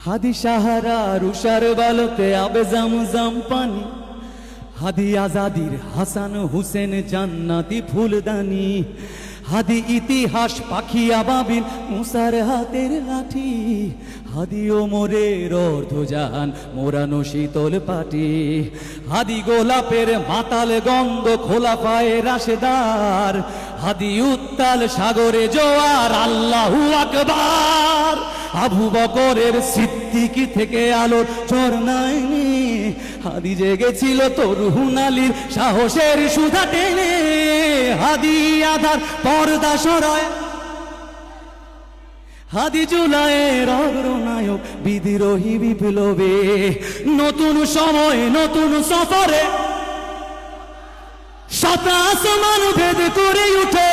হাদি সাহারা রুষার বালকে আবে জামজাম পানি, হাদি আজাদির হাসান হুসেন জান্নাতি ফুলদানি, হাদি ইতিহাস পাখি আবাবিল মুসার হাতের লাঠি, হাদি ওমরের অর্ধজাহান মোরানো শীতল পাটি, হাদি গোলাপের মাতাল গন্ধ খোলাফায়ে রাশেদার, হাদি উত্তাল সাগরে জোয়ার আল্লাহু আকবার, আবু বকরের সিদ্দিকী থেকে আলোর ঝর্ণায় হাদি জেগেছিল তরুণ আলীর সাহসের সুধা টেনে, হাদি আধার পর্দা সরায়, হাদি জুলাইয়ের অগ্রনায়ক বিদ্রোহী বিপ্লবে, নতুন সময় নতুন সফরে শত আসমান ভেদ করে উঠে,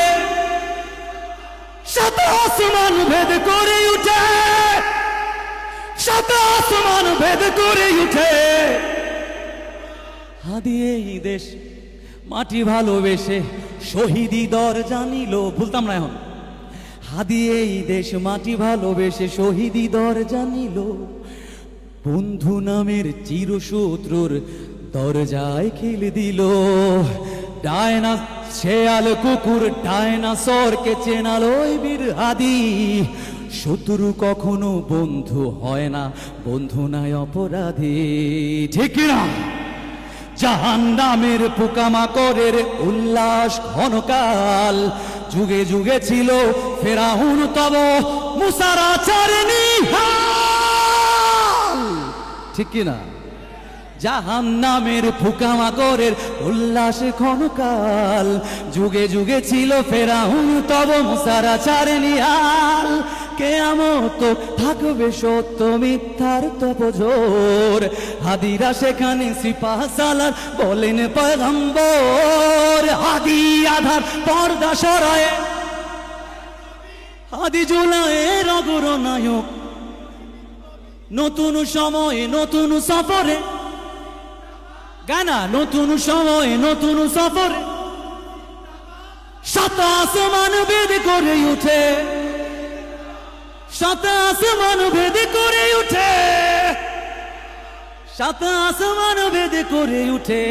শত আসমান ভেদ করে উঠে, শত আসমান ভেদ করে উঠে, হাদি এই দেশ মাটি ভালোবেসে শহীদি দর জানিল, ভুলতাম না এখন, হাদি এই দেশ মাটি ভালোবেসে শহীদি দর জানিল, বন্ধু নামের চিরশত্রুর দরজায় খিল দিল, ডায়না শেয়াল কুকুর ডায়নাসরকে চেনালো ওই বীর হাদি, শত্রু কখনো বন্ধু হয় না, বন্ধু নাই অপরাধী, ঠিক না? জাহান্নামের পোকামাকড়ের উল্লাস ঘনকাল, যুগে যুগে ছিল ফেরাউন তব মুসার আচার নিহাল, ঠিক কিনা? জাহান্নামের পোকামাকড়ের উল্লাস ঘনকাল, যুগে যুগে ছিল ফেরাউন তব মুসার আচার নিহাল, কিয়ামত থাকবে সত্য মিথ্যার তপজোর, হাদিরা সেখানে সিপাহ সালার বলেন পয়গম্বর, হাদি আধার পর্দা সরায়, হাদি জুলাইয়ের অগ্রনায়ক, নতুন সময় নতুন সফরে, গানা নতুন সময় নতুন সফরে শত আসমান ভেদ করে উঠে, শত আসমান ভেদ করে উঠে, শত আসমান ভেদ করে উঠে,